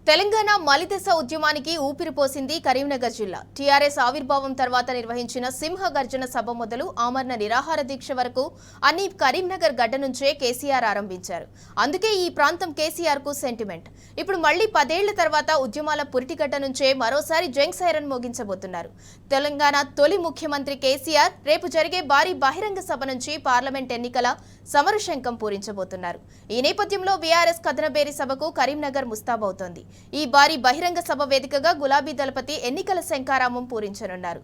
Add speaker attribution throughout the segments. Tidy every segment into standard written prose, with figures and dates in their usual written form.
Speaker 1: తెలంగాణ మలిదశ ఉద్యమానికి ఊపిరిపోసింది కరీంనగర్ జిల్లా. టీఆర్ఎస్ ఆవిర్భావం తర్వాత నిర్వహించిన సింహ గర్జన సభ మొదలు ఆమరణ నిరాహార దీక్ష వరకు అన్ని కరీంనగర్ గడ్డ నుంచే కేసీఆర్ ఆరంభించారు. అందుకే ఈ ప్రాంతం కేసీఆర్ కు సెంటిమెంట్. ఇప్పుడు మళ్లీ 10 ఏళ్ల తర్వాత ఉద్యమాల పురిటిగడ్డ నుంచే మరోసారి జంగ్ సైరన్ మోగించబోతున్నారు. తెలంగాణ తొలి ముఖ్యమంత్రి కేసీఆర్ రేపు జరిగే భారీ బహిరంగ సభ నుంచి పార్లమెంట్ ఎన్నికల సమరశంఖం పూరించబోతున్నారు. ఈ నేపథ్యంలో బీఆర్ఎస్ కథనబేరి సభకు కరీంనగర్ ముస్తాబవుతోంది. ఈ భారీ బహిరంగ సభ వేదికగా గులాబీ దళపతి ఎన్నికల శంఖారామం పూరించనున్నారు.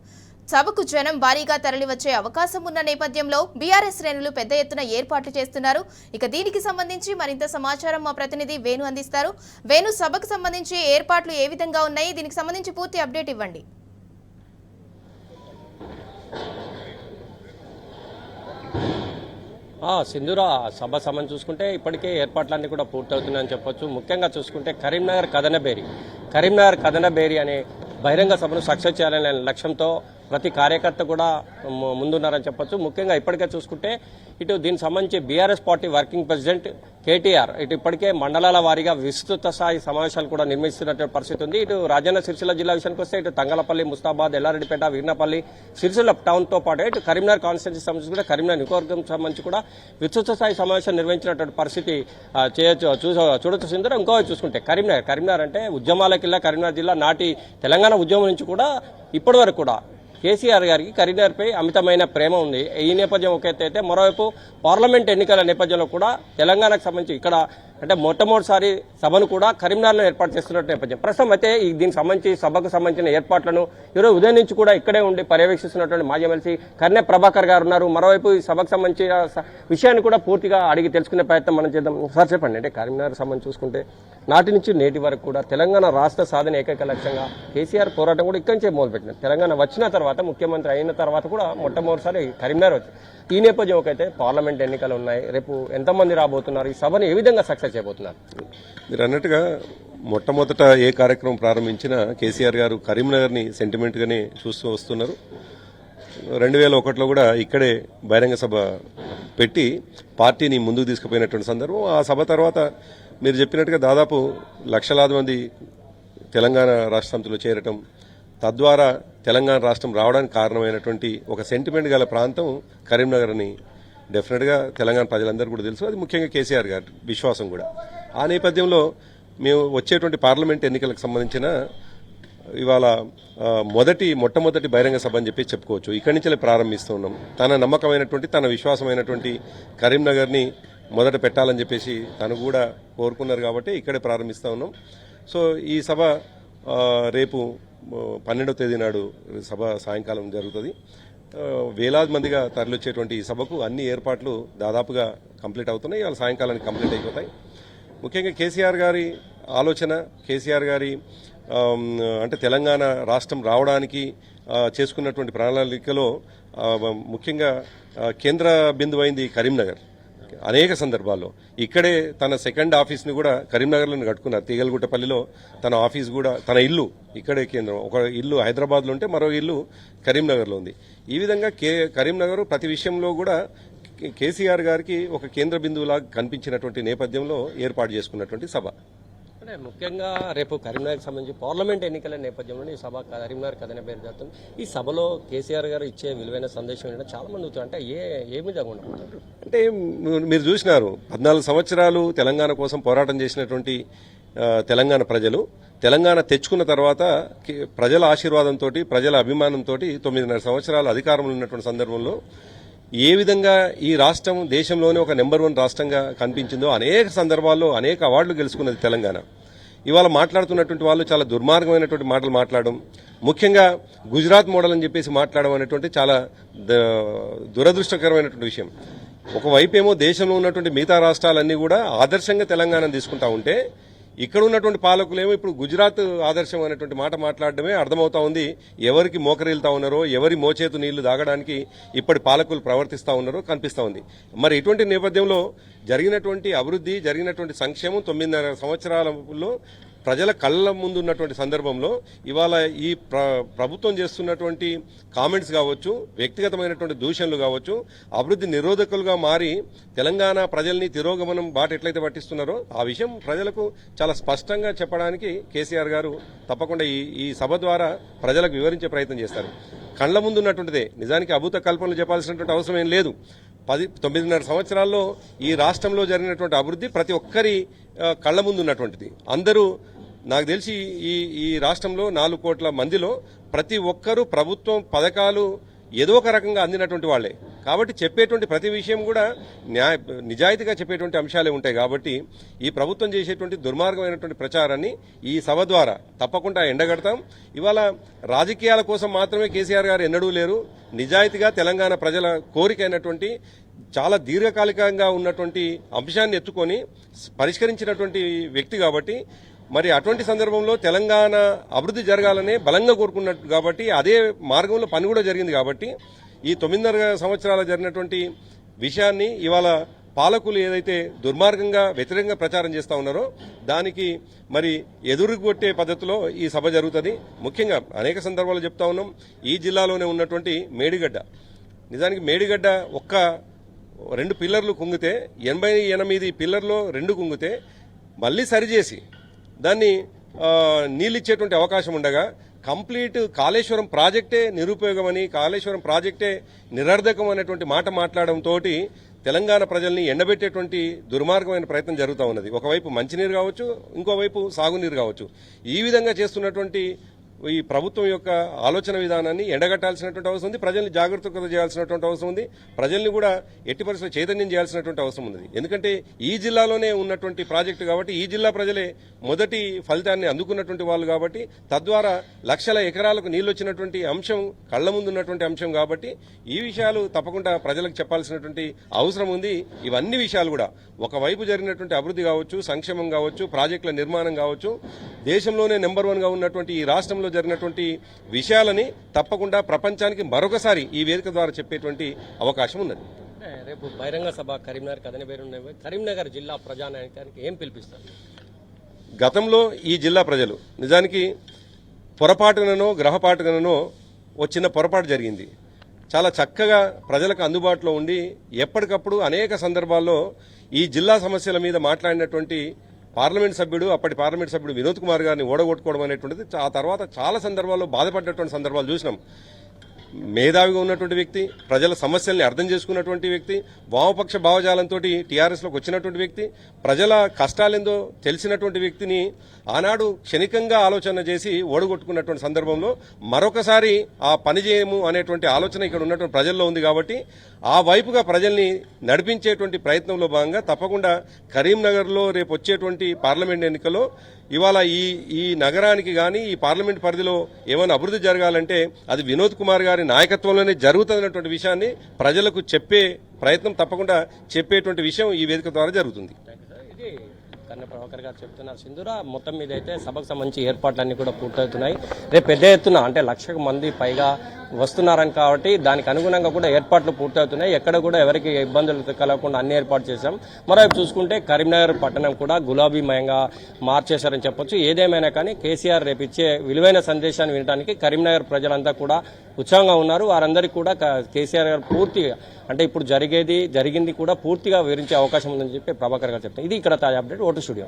Speaker 1: సభకు జనం భారీగా తరలివచ్చే అవకాశం ఉన్న నేపథ్యంలో బీఆర్ఎస్ శ్రేణులు పెద్ద ఎత్తున ఏర్పాట్లు చేస్తున్నారు. ఇక దీనికి సంబంధించి మరింత సమాచారం మా ప్రతినిధి వేణు అందిస్తారు. వేణు, సభకు సంబంధించి ఏర్పాట్లు ఏ విధంగా ఉన్నాయి? దీనికి సంబంధించి పూర్తి అప్డేట్ ఇవ్వండి.
Speaker 2: సింధూరా, సభ సమయం చూసుకుంటే ఇప్పటికే ఏర్పాట్లన్నీ కూడా పూర్తవుతున్నాయని చెప్పొచ్చు. ముఖ్యంగా చూసుకుంటే కరీంనగర్ కథనబేరి అనే బహిరంగ సభను సక్సెస్ చేయాలనే లక్ష్యంతో ప్రతి కార్యకర్త కూడా ముందున్నారని చెప్పొచ్చు. ముఖ్యంగా ఇప్పటికే చూసుకుంటే ఇటు దీనికి సంబంధించి BRS party working president KTR ఇప్పటికే మండలాల వారీగా విస్తృత స్థాయి సమావేశాలు కూడా నిర్వహిస్తున్నటువంటి పరిస్థితి ఉంది. ఇటు రాజన్న సిరిసిల్ల జిల్లా విషయానికి వస్తే ఇటు తంగలపల్లి, ముస్తాబాద్, ఎల్లారెడ్డిపేట, వీర్నపల్లి, సిరిసిల్ల టౌన్ తో పాటు ఇటు కరీంనగర్ కాన్స్టిట్యూన్సీ సంబంధించి కూడా కరీంనగర్ నియోజకవర్గం సంబంధించి కూడా విస్తృత స్థాయి సమావేశం నిర్వహించినటువంటి పరిస్థితి చూడొచ్చు. సింధూరా, ఇంకో చూసుకుంటే కరీంనగర్ అంటే ఉద్యమాలకిల్లా కరీంనగర్ జిల్లా నాటి తెలంగాణ ఉద్యమం నుంచి కూడా ఇప్పటి వరకు కూడా కేసీఆర్ గారికి కరీంనగర్పై అమితమైన ప్రేమ ఉంది. ఈ నేపథ్యం ఒక ఎత్తు అయితే, మరోవైపు పార్లమెంట్ ఎన్నికల నేపథ్యంలో కూడా తెలంగాణకు సంబంధించి ఇక్కడ అంటే మొట్టమొదటిసారి సభను కూడా కరీంనగర్లో ఏర్పాటు చేస్తున్న నేపథ్యం. ప్రస్తుతం అయితే దీనికి సంబంధించి సభకు సంబంధించిన ఏర్పాట్లను ఈరోజు ఉదయం నుంచి కూడా ఇక్కడే ఉండి పర్యవేక్షిస్తున్నటువంటి మాజీ ఎమ్మెల్సీ కర్నె ప్రభాకర్ గారు ఉన్నారు. మరోవైపు ఈ సభకు సంబంధించిన విషయాన్ని కూడా పూర్తిగా అడిగి తెలుసుకునే ప్రయత్నం మనం చేద్దాం. సార్ చెప్పండి, అంటే కరీంనగర్ సంబంధించి చూసుకుంటే నాటి నుంచి నేటి వరకు కూడా తెలంగాణ రాష్ట్ర సాధన ఏకైక లక్ష్యంగా కేసీఆర్ పోరాటం కూడా ఇక్కడి నుంచే మొదలుపెట్టినారు. తెలంగాణ వచ్చిన తర్వాత, ముఖ్యమంత్రి అయిన తర్వాత కూడా మొట్టమొదటిసారి కరీంనగర్ వచ్చింది. ఈ నేపథ్యం ఒకైతే పార్లమెంట్ ఎన్నికలు ఉన్నాయి. రేపు ఎంతమంది రాబోతున్నారు? ఈ సభను ఏ విధంగా సక్సెస్ చేయబోతున్నారు?
Speaker 3: మీరు అన్నట్టుగా మొట్టమొదట ఏ కార్యక్రమం ప్రారంభించినా కేసీఆర్ గారు కరీంనగర్ని సెంటిమెంట్గానే చూస్తూ వస్తున్నారు. 2001లో కూడా ఇక్కడే బహిరంగ సభ పెట్టి పార్టీని ముందుకు తీసుకుపోయినటువంటి సందర్భం. ఆ సభ తర్వాత మీరు చెప్పినట్టుగా దాదాపు లక్షలాది మంది తెలంగాణ రాష్ట్ర సమితిలో చేరటం, తద్వారా తెలంగాణ రాష్ట్రం రావడానికి కారణమైనటువంటి ఒక సెంటిమెంట్ గల ప్రాంతం కరీంనగర్ అని డెఫినెట్గా తెలంగాణ ప్రజలందరూ కూడా తెలుసు. అది ముఖ్యంగా కేసీఆర్ గారి విశ్వాసం కూడా. ఆ నేపథ్యంలో మేము వచ్చేటువంటి పార్లమెంట్ ఎన్నికలకు సంబంధించిన ఇవాళ మొట్టమొదటి బహిరంగ సభ అని చెప్పి చెప్పుకోవచ్చు. ఇక్కడి నుంచే ప్రారంభిస్తూ ఉన్నాం. తన నమ్మకమైనటువంటి, తన విశ్వాసమైనటువంటి కరీంనగర్ని మొదట పెట్టాలని చెప్పేసి తను కూడా కోరుకున్నారు కాబట్టి ఇక్కడే ప్రారంభిస్తూ ఉన్నాం. సో ఈ సభ రేపు 12వ తేదీ నాడు సభ సాయంకాలం జరుగుతుంది. వేలాది మందిగా తరలివచ్చేటువంటి ఈ సభకు అన్ని ఏర్పాట్లు దాదాపుగా కంప్లీట్ అవుతున్నాయి. ఇవాళ సాయంకాలానికి కంప్లీట్ అయిపోతాయి. ముఖ్యంగా కేసీఆర్ గారి ఆలోచన, కేసీఆర్ గారి అంటే తెలంగాణ రాష్ట్రం రావడానికి చేసుకున్నటువంటి ప్రణాళికలో ముఖ్యంగా కేంద్ర బిందువైంది కరీంనగర్. అనేక సందర్భాల్లో ఇక్కడే తన సెకండ్ ఆఫీస్ని కూడా కరీంనగర్లో కట్టుకున్నారు. తీగలగుట్టపల్లిలో తన ఆఫీస్ కూడా, తన ఇల్లు ఇక్కడే కేంద్రం. ఒక ఇల్లు హైదరాబాద్లో ఉంటే మరో ఇల్లు కరీంనగర్లో ఉంది. ఈ విధంగా కరీంనగర్ ప్రతి విషయంలో కూడా కేసీఆర్ గారికి ఒక కేంద్ర బిందువులాగా కనిపించినటువంటి నేపథ్యంలో ఏర్పాటు చేసుకున్నటువంటి సభ.
Speaker 2: అంటే ముఖ్యంగా రేపు కరీంనగర్కి సంబంధించి పార్లమెంట్ ఎన్నికల నేపథ్యంలో ఈ సభ కరీంనగర్ కథనబేరి జరుగుతుంది. ఈ సభలో కేసీఆర్ గారు ఇచ్చే విలువైన సందేశం ఏంటంటే చాలా మంది అంటే ఏ విధంగా ఉండబోతున్నారు?
Speaker 3: అంటే మీరు చూసినారు, 14 సంవత్సరాలు తెలంగాణ కోసం పోరాటం చేసినటువంటి తెలంగాణ ప్రజలు తెలంగాణ తెచ్చుకున్న తర్వాత ప్రజల ఆశీర్వాదంతో, ప్రజల అభిమానంతో 9.5 సంవత్సరాలు అధికారంలో ఉన్నటువంటి సందర్భంలో ఏ విధంగా ఈ రాష్ట్రం దేశంలోనే ఒక నెంబర్ 1 రాష్ట్రంగా కనిపించిందో అనేక సందర్భాల్లో అనేక అవార్డులు గెలుచుకున్నది తెలంగాణ. ఇవాళ మాట్లాడుతున్నటువంటి వాళ్ళు చాలా దుర్మార్గమైనటువంటి మాటలు మాట్లాడడం, ముఖ్యంగా గుజరాత్ మోడల్ అని చెప్పేసి మాట్లాడడం అనేటువంటి చాలా దురదృష్టకరమైనటువంటి విషయం. ఒకవైపు ఏమో దేశంలో ఉన్నటువంటి మిగతా రాష్ట్రాలన్నీ కూడా ఆదర్శంగా తెలంగాణను తీసుకుంటా ఉంటే, ఇక్కడ ఉన్నటువంటి పాలకులేమో ఇప్పుడు గుజరాత్ ఆదర్శం అనేటువంటి మాట మాట్లాడడమే అర్థమవుతా ఉంది. ఎవరికి మోకరిల్తా ఉన్నారో, ఎవరి మోచేతు నీళ్లు దాగడానికి ఇప్పటి పాలకులు ప్రవర్తిస్తూ ఉన్నారో కనిపిస్తూ ఉంది. మరి ఇటువంటి నేపథ్యంలో జరిగినటువంటి అభివృద్ధి, జరిగినటువంటి సంక్షేమం 9.5 సంవత్సరాలలో ప్రజల కళ్ళ ముందు ఉన్నటువంటి సందర్భంలో ఇవాళ ఈ ప్రభుత్వం చేస్తున్నటువంటి కామెంట్స్ కావచ్చు, వ్యక్తిగతమైనటువంటి దూషణలు కావచ్చు, అభివృద్ధి నిరోధకులుగా మారి తెలంగాణ ప్రజల్ని తిరోగమనం బాట ఎట్లయితే పట్టిస్తున్నారో ఆ విషయం ప్రజలకు చాలా స్పష్టంగా చెప్పడానికి కేసీఆర్ గారు తప్పకుండా ఈ సభ ద్వారా ప్రజలకు వివరించే ప్రయత్నం చేస్తారు. కళ్ళ ముందు ఉన్నటువంటిదే, నిజానికి అభూత కల్పనలు చెప్పాల్సినటువంటి అవసరం ఏం లేదు. 9.5 సంవత్సరాల్లో ఈ రాష్ట్రంలో జరిగినటువంటి అభివృద్ధి ప్రతి ఒక్కరి కళ్ళ ముందు ఉన్నటువంటిది. అందరూ నాకు తెలిసి ఈ రాష్ట్రంలో 4 కోట్ల మందిలో ప్రతి ఒక్కరూ ప్రభుత్వం పథకాలు ఏదో ఒక రకంగా అందినటువంటి వాళ్లే. కాబట్టి చెప్పేటువంటి ప్రతి విషయం కూడా నిజాయితీగా చెప్పేటువంటి అంశాలే ఉంటాయి. కాబట్టి ఈ ప్రభుత్వం చేసేటువంటి దుర్మార్గమైనటువంటి ప్రచారాన్ని ఈ సభ ద్వారా తప్పకుండా ఎండగడతాం. ఇవాళ రాజకీయాల కోసం మాత్రమే కేసీఆర్ గారు ఎన్నడూ లేరు. నిజాయితీగా తెలంగాణ ప్రజల కోరికైనటువంటి చాలా దీర్ఘకాలికంగా ఉన్నటువంటి అంశాన్ని ఎత్తుకొని పరిష్కరించినటువంటి వ్యక్తి కాబట్టి మరి అటువంటి సందర్భంలో తెలంగాణ అభివృద్ధి జరగాలనే బలంగా కోరుకున్నట్టు కాబట్టి అదే మార్గంలో పని కూడా జరిగింది. కాబట్టి ఈ 9.5 సంవత్సరాలు జరిగినటువంటి విషయాన్ని ఇవాళ పాలకులు ఏదైతే దుర్మార్గంగా వ్యతిరేకంగా ప్రచారం చేస్తా ఉన్నారో దానికి మరి ఎదురుగొట్టే పద్ధతిలో ఈ సభ జరుగుతుంది. ముఖ్యంగా అనేక సందర్భాలు చెప్తా ఉన్నాం. ఈ జిల్లాలోనే ఉన్నటువంటి మేడిగడ్డ, నిజానికి మేడిగడ్డ ఒక్క 2 పిల్లర్లు కుంగితే 88 పిల్లర్లో 2 కుంగితే మళ్లీ సరిచేసి దాన్ని నీళ్ళిచ్చేటువంటి అవకాశం ఉండగా కంప్లీట్ కాళేశ్వరం ప్రాజెక్టే నిరుపయోగమని, కాళేశ్వరం ప్రాజెక్టే నిరర్ధకం అనేటువంటి మాట మాట్లాడడంతో తెలంగాణ ప్రజల్ని ఎండబెట్టేటువంటి దుర్మార్గమైన ప్రయత్నం జరుగుతూ ఉన్నది. ఒకవైపు మంచినీరు కావచ్చు, ఇంకోవైపు సాగునీరు కావచ్చు. ఈ విధంగా చేస్తున్నటువంటి ఈ ప్రభుత్వం యొక్క ఆలోచన విధానాన్ని ఎండగట్టాల్సినటువంటి అవసరం ఉంది. ప్రజల్ని జాగృత చేయాల్సినటువంటి అవసరం ఉంది. ప్రజల్ని కూడా ఎట్టి పరిస్థితుల్లో చైతన్యం చేయాల్సినటువంటి అవసరం ఉంది. ఎందుకంటే ఈ జిల్లాలోనే ఉన్నటువంటి ప్రాజెక్టు కాబట్టి ఈ జిల్లా ప్రజలే మొదటి ఫలితాన్ని అందుకున్నటువంటి వాళ్ళు కాబట్టి తద్వారా లక్షల ఎకరాలకు నీళ్లు వచ్చినటువంటి అంశం కళ్ల ముందు ఉన్నటువంటి అంశం కాబట్టి ఈ విషయాలు తప్పకుండా ప్రజలకు చెప్పాల్సినటువంటి అవసరం ఉంది. ఇవన్నీ విషయాలు కూడా ఒకవైపు జరిగినటువంటి అభివృద్ధి కావచ్చు, సంక్షేమం కావచ్చు, ప్రాజెక్టుల నిర్మాణం కావచ్చు, దేశంలోనే నెంబర్ 1గా ఉన్నటువంటి ఈ రాష్ట్రంలో జరిగినటువంటి విషయాలని తప్పకుండా ప్రపంచానికి మరొకసారి ఈ వేదిక ద్వారా చెప్పేటువంటి అవకాశం ఉన్నది.
Speaker 2: రేపు బహిరంగ సభ కరీంనగర్ కరీంనగర్ జిల్లా ప్రజానాయకానికి ఏం పిలిపిస్తారు?
Speaker 3: గతంలో ఈ జిల్లా ప్రజలు నిజానికి పొరపాటునో గ్రహపాటునో ఓ చిన్న పొరపాటు జరిగింది. చాలా చక్కగా ప్రజలకు అందుబాటులో ఉండి ఎప్పటికప్పుడు అనేక సందర్భాల్లో ఈ జిల్లా సమస్యల మీద మాట్లాడినటువంటి అప్పటి పార్లమెంట్ సభ్యుడు వినోద్ కుమార్ గారిని ఓడగొట్టుకోవడం అనేటువంటిది ఆ తర్వాత చాలా సందర్భాల్లో బాధపడ్డటువంటి సందర్భాలు చూసినాం. మేధావిగా ఉన్నటువంటి వ్యక్తి, ప్రజల సమస్యల్ని అర్థం చేసుకున్నటువంటి వ్యక్తి, వామపక్ష భావజాలంతో టీఆర్ఎస్లోకి వచ్చినటువంటి వ్యక్తి, ప్రజల కష్టాలేందో తెలిసినటువంటి వ్యక్తిని ఆనాడు క్షణికంగా ఆలోచన చేసి ఓడగొట్టుకున్నటువంటి సందర్భంలో మరొకసారి ఆ పని చేయము అనేటువంటి ఆలోచన ఇక్కడ ఉన్నటువంటి ప్రజల్లో ఉంది. కాబట్టి ఆ వైపుగా ప్రజల్ని నడిపించేటువంటి ప్రయత్నంలో భాగంగా తప్పకుండా కరీంనగర్లో రేపు వచ్చేటువంటి పార్లమెంట్ ఎన్నికల్లో ఇవాళ ఈ నగరానికి కానీ ఈ పార్లమెంట్ పరిధిలో ఏమైనా అభివృద్ధి జరగాలంటే అది వినోద్ కుమార్ గారి నాయకత్వంలోనే జరుగుతున్నటువంటి విషయాన్ని ప్రజలకు చెప్పే ప్రయత్నం తప్పకుండా చెప్పేటువంటి విషయం ఈ వేదిక ద్వారా జరుగుతుంది.
Speaker 2: కన్న ప్రభాకర్ గారు చెప్తున్నారు. సింధూరా మొత్తం మీద అయితే సభకు సంబంధించి ఏర్పాట్లన్నీ కూడా పూర్తవుతున్నాయి. రేపు పెద్ద ఎత్తున అంటే 1,00,000 మంది పైగా వస్తున్నారని కాబట్టి దానికి అనుగుణంగా కూడా ఏర్పాట్లు పూర్తవుతున్నాయి. ఎక్కడ కూడా ఎవరికి ఇబ్బందులు కలగకుండా అన్ని ఏర్పాటు చేశాం. మరోవైపు చూసుకుంటే కరీంనగర్ పట్టణం కూడా గులాబీమయంగా మార్చేశారని చెప్పొచ్చు. ఏదేమైనా కానీ కేసీఆర్ రేపు ఇచ్చే విలువైన సందేశాన్ని వినడానికి కరీంనగర్ ప్రజలంతా కూడా ఉత్సాహంగా ఉన్నారు. వారందరికీ కూడా కేసీఆర్ గారు పూర్తిగా అంటే ఇప్పుడు జరిగింది కూడా పూర్తిగా వివరించే అవకాశం ఉందని చెప్పి ప్రభాకర్ గారు చెప్తారు. ఇది ఇక్కడ తాజా అప్డేట్. Vote studio.